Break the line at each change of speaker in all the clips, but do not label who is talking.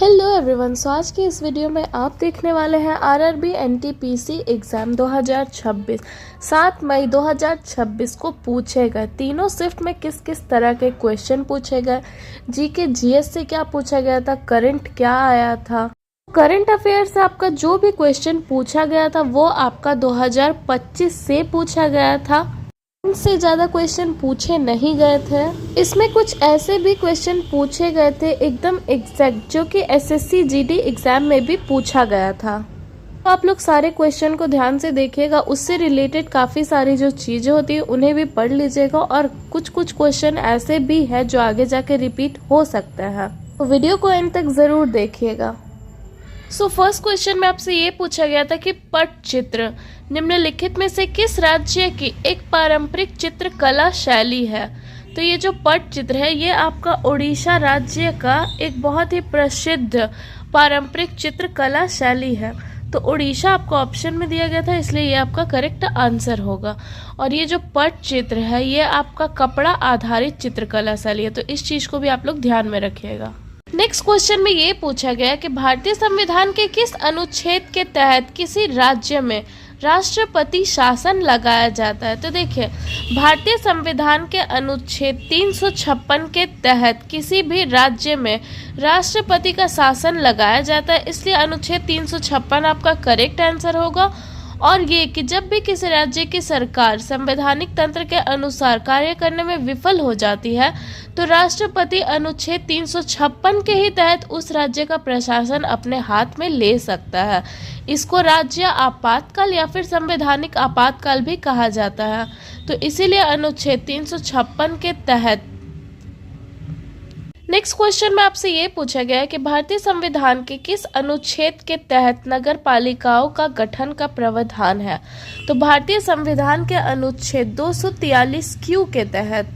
Hello everyone. सो आज की इस वीडियो में आप देखने वाले हैं आरआरबी एनटीपीसी एग्ज़ाम 2026 7 मई 2026 को पूछे गए तीनों शिफ्ट में किस किस तरह के क्वेश्चन पूछे गए, जीके जीएस से क्या पूछा गया था, करंट क्या आया था। करंट अफेयर से आपका जो भी क्वेश्चन पूछा गया था वो आपका 2025 से पूछा गया था। से ज़्यादा क्वेश्चन पूछे नहीं गए थे। इसमें कुछ ऐसे भी क्वेश्चन पूछे गए थे एकदम एग्जैक्ट जो कि एसएससी जीडी एग्जाम में भी पूछा गया था। तो आप लोग सारे क्वेश्चन को ध्यान से देखिएगा, उससे रिलेटेड काफ़ी सारी जो चीज़ें होती है उन्हें भी पढ़ लीजिएगा और कुछ क्वेश्चन ऐसे भी है जो आगे जाके रिपीट हो सकता है, तो वीडियो को एंड तक ज़रूर देखिएगा। सो फर्स्ट क्वेश्चन में आपसे ये पूछा गया था कि पटचित्र निम्नलिखित में से किस राज्य की एक पारंपरिक चित्रकला शैली है। तो ये जो पटचित्र है ये आपका उड़ीसा राज्य का एक बहुत ही प्रसिद्ध पारंपरिक चित्रकला शैली है। तो उड़ीसा आपको ऑप्शन में दिया गया था, इसलिए ये आपका करेक्ट आंसर होगा। और ये जो पटचित्र है ये आपका कपड़ा आधारित चित्रकला शैली है, तो इस चीज़ को भी आप लोग ध्यान में रखिएगा। नेक्स्ट क्वेश्चन में ये पूछा गया कि भारतीय संविधान के किस अनुच्छेद के तहत किसी राज्य में राष्ट्रपति शासन लगाया जाता है। तो देखिए, भारतीय संविधान के अनुच्छेद 356 के तहत किसी भी राज्य में राष्ट्रपति का शासन लगाया जाता है, इसलिए अनुच्छेद 356 आपका करेक्ट आंसर होगा। और ये कि जब भी किसी राज्य की सरकार संवैधानिक तंत्र के अनुसार कार्य करने में विफल हो जाती है तो राष्ट्रपति अनुच्छेद 356 के ही तहत उस राज्य का प्रशासन अपने हाथ में ले सकता है। इसको राज्य आपातकाल या फिर संवैधानिक आपातकाल भी कहा जाता है। तो इसीलिए अनुच्छेद 356 के तहत। नेक्स्ट क्वेश्चन में आपसे ये पूछा गया है कि भारतीय संविधान के किस अनुच्छेद के तहत नगर पालिकाओं का गठन का प्रावधान है। तो भारतीय संविधान के अनुच्छेद 243 क्यू के तहत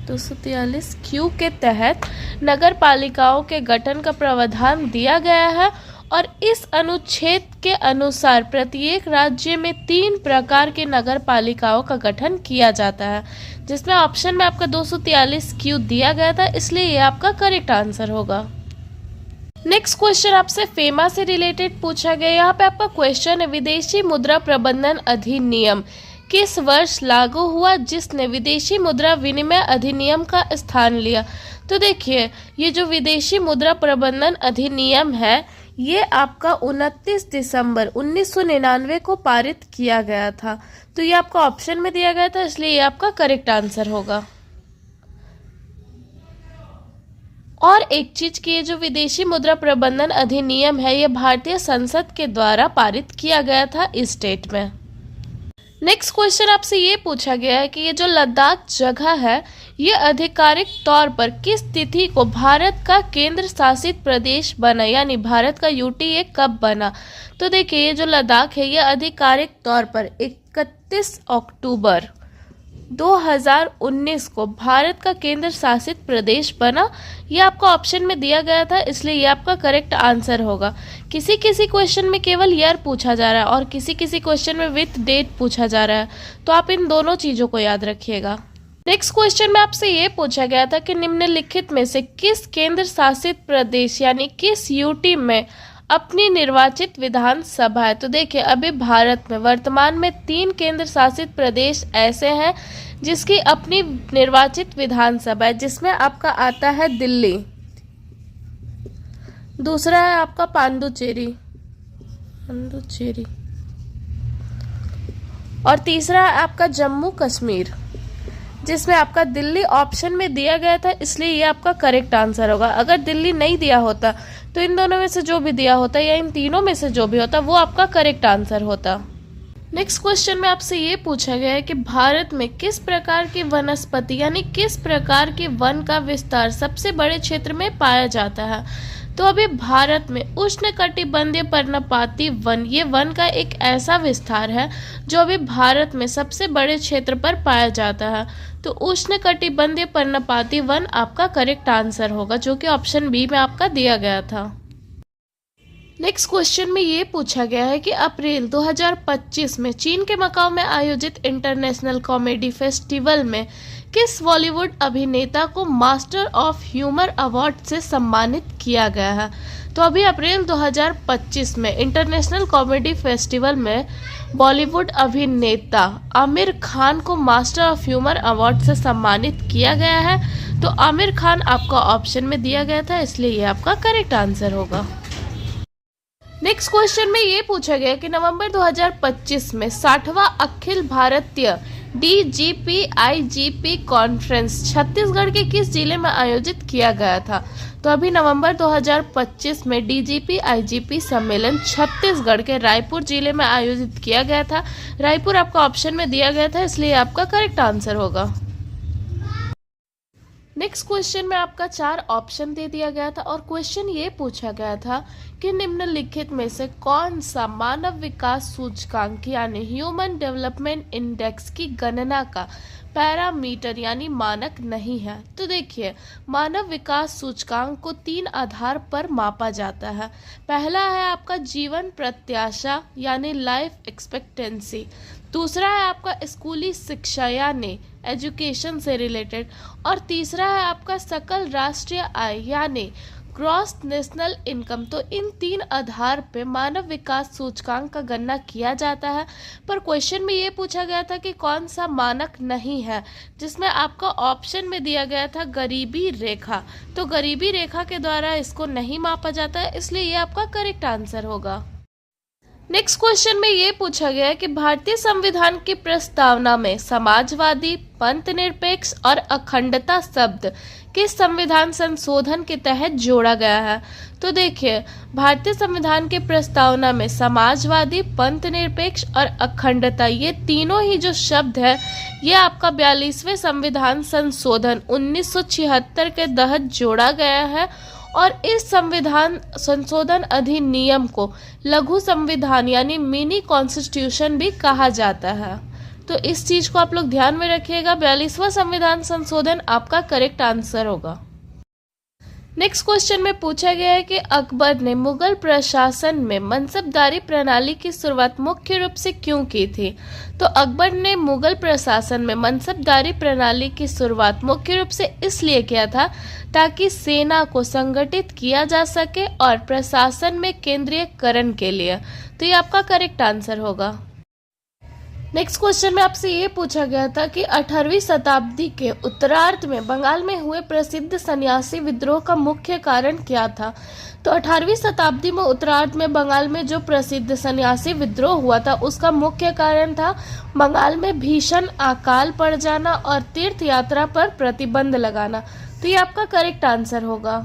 243 क्यू के तहत नगर पालिकाओं के गठन का प्रावधान दिया गया है। और इस अनुच्छेद के अनुसार प्रत्येक राज्य में 3 प्रकार के नगर पालिकाओं का गठन किया जाता है, जिसमें ऑप्शन में आपका 243 क्यू दिया गया था, इसलिए ये आपका करेक्ट आंसर होगा। नेक्स्ट क्वेश्चन आपसे फेमा से रिलेटेड पूछा गया। यहाँ पे आपका क्वेश्चन है, विदेशी मुद्रा प्रबंधन अधिनियम किस वर्ष लागू हुआ जिसने विदेशी मुद्रा विनिमय अधिनियम का स्थान लिया। तो देखिए, ये जो विदेशी मुद्रा प्रबंधन अधिनियम है ये आपका 29 दिसंबर 1999 को पारित किया गया था। तो ये आपका ऑप्शन में दिया गया था, इसलिए ये आपका करेक्ट आंसर होगा। और एक चीज की, ये जो विदेशी मुद्रा प्रबंधन अधिनियम है ये भारतीय संसद के द्वारा पारित किया गया था इस डेट में। नेक्स्ट क्वेश्चन आपसे ये पूछा गया है कि ये जो लद्दाख जगह है ये आधिकारिक तौर पर किस तिथि को भारत का केंद्र शासित प्रदेश बना, यानी भारत का यूटी ये कब बना। तो देखिए, ये जो लद्दाख है ये आधिकारिक तौर पर 31 अक्टूबर 2019 को भारत का केंद्र शासित प्रदेश बना। ये आपको ऑप्शन में दिया गया था, इसलिए ये आपका करेक्ट आंसर होगा। किसी किसी क्वेश्चन में केवल ईयर पूछा जा रहा है और किसी किसी क्वेश्चन में विथ डेट पूछा जा रहा है, तो आप इन दोनों चीज़ों को याद रखिएगा। नेक्स्ट क्वेश्चन में आपसे ये पूछा गया था कि निम्नलिखित में से किस केंद्र शासित प्रदेश यानी किस यूटी में अपनी निर्वाचित विधानसभा है। तो देखिए, अभी भारत में वर्तमान में 3 केंद्र शासित प्रदेश ऐसे हैं जिसकी अपनी निर्वाचित विधानसभा है, जिसमें आपका आता है दिल्ली, दूसरा है आपका पांडुचेरी और तीसरा है आपका जम्मू कश्मीर, जिसमें आपका दिल्ली ऑप्शन में दिया गया था, इसलिए ये आपका करेक्ट आंसर होगा। अगर दिल्ली नहीं दिया होता तो इन दोनों में से जो भी दिया होता या इन तीनों में से जो भी होता वो आपका करेक्ट आंसर होता। नेक्स्ट क्वेश्चन में आपसे ये पूछा गया है कि भारत में किस प्रकार की वनस्पति यानी किस प्रकार के वन का विस्तार सबसे बड़े क्षेत्र में पाया जाता है। तो अभी भारत में उष्णकटिबंधीय पर्णपाती वन, ये वन का एक ऐसा विस्तार है जो अभी भारत में सबसे बड़े क्षेत्र पर पाया जाता है। तो उष्णकटिबंधीय पर्णपाती वन आपका करेक्ट आंसर होगा, जो कि ऑप्शन बी में आपका दिया गया था। नेक्स्ट क्वेश्चन में ये पूछा गया है कि अप्रैल 2025 में चीन के मकाओ में आयोजित इंटरनेशनल कॉमेडी फेस्टिवल में किस बॉलीवुड अभिनेता को मास्टर ऑफ ह्यूमर अवार्ड से सम्मानित किया गया है? तो अभी अप्रैल 2025 में इंटरनेशनल कॉमेडी फेस्टिवल में बॉलीवुड अभिनेता आमिर खान को मास्टर ऑफ ह्यूमर अवार्ड से सम्मानित किया गया है। तो आमिर खान आपका ऑप्शन में दिया गया था, इसलिए ये आपका करेक्ट आंसर होगा। नेक्स्ट क्वेश्चन में ये पूछा गया कि नवंबर 2025 में 60वां अखिल भारतीय DGP-IGP कॉन्फ्रेंस छत्तीसगढ़ के किस जिले में आयोजित किया गया था? तो अभी नवंबर 2025 में DGP-IGP सम्मेलन छत्तीसगढ़ के रायपुर जिले में आयोजित किया गया था। रायपुर आपका ऑप्शन में दिया गया था, इसलिए आपका करेक्ट आंसर होगा। नेक्स्ट क्वेश्चन में आपका 4 ऑप्शन दे दिया गया था और क्वेश्चन ये पूछा गया था कि निम्नलिखित में से कौन सा मानव विकास सूचकांक यानी ह्यूमन डेवलपमेंट इंडेक्स की गणना का पैरामीटर यानी मानक नहीं है? तो देखिए, मानव विकास सूचकांक को 3 आधार पर मापा जाता है। पहला है आपका जीवन प्रत्याशा यानी लाइफ एक्सपेक्टेंसी। दूसरा है आपका स्कूली शिक्षा यानी एजुकेशन से रिलेटेड, और तीसरा है आपका सकल राष्ट्रीय आय यानी ग्रॉस नेशनल इनकम। तो इन 3 आधार पे मानव विकास सूचकांक का गणना किया जाता है। पर क्वेश्चन में ये पूछा गया था कि कौन सा मानक नहीं है, जिसमें आपका ऑप्शन में दिया गया था गरीबी रेखा। तो गरीबी रेखा के द्वारा इसको नहीं मापा जाता है, इसलिए ये आपका करेक्ट आंसर होगा। नेक्स्ट क्वेश्चन में ये पूछा गया है कि भारतीय संविधान की प्रस्तावना में समाजवादी, पंथनिरपेक्ष और अखंडता शब्द किस संविधान संशोधन के तहत जोड़ा गया है? तो देखिए, भारतीय संविधान के प्रस्तावना में समाजवादी, पंथनिरपेक्ष और अखंडता ये तीनों ही जो शब्द है ये आपका 42वें संविधान संशोधन 1976 के तहत जोड़ा गया है। और इस संविधान संशोधन अधिनियम को लघु संविधान यानी मिनी कॉन्स्टिट्यूशन भी कहा जाता है। तो इस चीज को आप लोग ध्यान में रखिएगा। 42वां संविधान संशोधन आपका करेक्ट आंसर होगा। नेक्स्ट क्वेश्चन में पूछा गया है कि अकबर ने मुगल प्रशासन में मनसबदारी प्रणाली की शुरुआत मुख्य रूप से क्यों की थी? तो अकबर ने मुगल प्रशासन में मनसबदारी प्रणाली की शुरुआत मुख्य रूप से इसलिए किया था ताकि सेना को संगठित किया जा सके और प्रशासन में केंद्रीयकरण के लिए। तो ये आपका करेक्ट आंसर होगा। नेक्स्ट क्वेश्चन में आपसे ये पूछा गया था कि 18वीं शताब्दी के उत्तरार्ध में बंगाल में हुए प्रसिद्ध सन्यासी विद्रोह का मुख्य कारण क्या था? तो 18वीं शताब्दी में उत्तरार्ध में बंगाल में जो प्रसिद्ध सन्यासी विद्रोह हुआ था उसका मुख्य कारण था बंगाल में भीषण अकाल पड़ जाना और तीर्थ यात्रा पर प्रतिबंध लगाना। तो ये आपका करेक्ट आंसर होगा।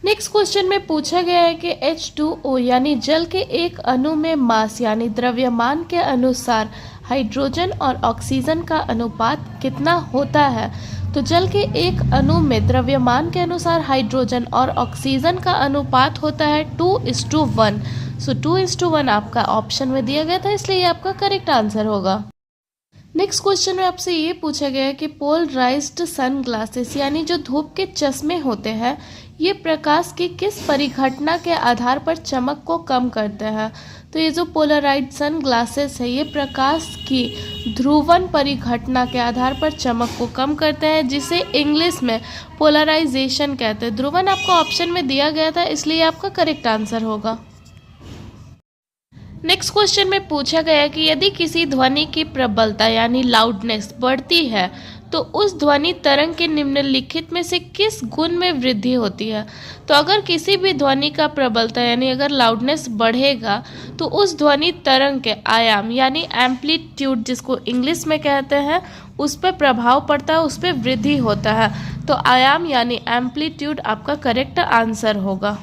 नेक्स्ट क्वेश्चन में पूछा गया है कि H2O यानी जल के एक अणु में मास यानी द्रव्यमान के अनुसार हाइड्रोजन और ऑक्सीजन का अनुपात कितना होता है? तो जल के एक अणु में द्रव्यमान के अनुसार हाइड्रोजन और ऑक्सीजन का अनुपात होता है 2:1। सो 2:1 आपका ऑप्शन में दिया गया था, इसलिए ये आपका करेक्ट आंसर होगा। नेक्स्ट क्वेश्चन में आपसे ये पूछा गया है कि पोलराइज्ड सन ग्लासेस यानी जो धूप के चश्मे होते हैं ये प्रकाश की किस परिघटना के आधार पर चमक को कम करते हैं? तो ये जो पोलराइज्ड सन ग्लासेस है ये प्रकाश की ध्रुवन परिघटना के आधार पर चमक को कम करते हैं, जिसे इंग्लिश में पोलराइजेशन कहते हैं। ध्रुवन आपको ऑप्शन में दिया गया था, इसलिए आपका करेक्ट आंसर होगा। नेक्स्ट क्वेश्चन में पूछा गया कि यदि किसी ध्वनि की प्रबलता यानी लाउडनेस बढ़ती है तो उस ध्वनि तरंग के निम्नलिखित में से किस गुण में वृद्धि होती है? तो अगर किसी भी ध्वनि का प्रबलता यानी अगर लाउडनेस बढ़ेगा तो उस ध्वनि तरंग के आयाम यानी एम्पलीट्यूड जिसको इंग्लिश में कहते हैं उस पर प्रभाव पड़ता है, उस पर वृद्धि होता है। तो आयाम यानी एम्पलीट्यूड आपका करेक्ट आंसर होगा।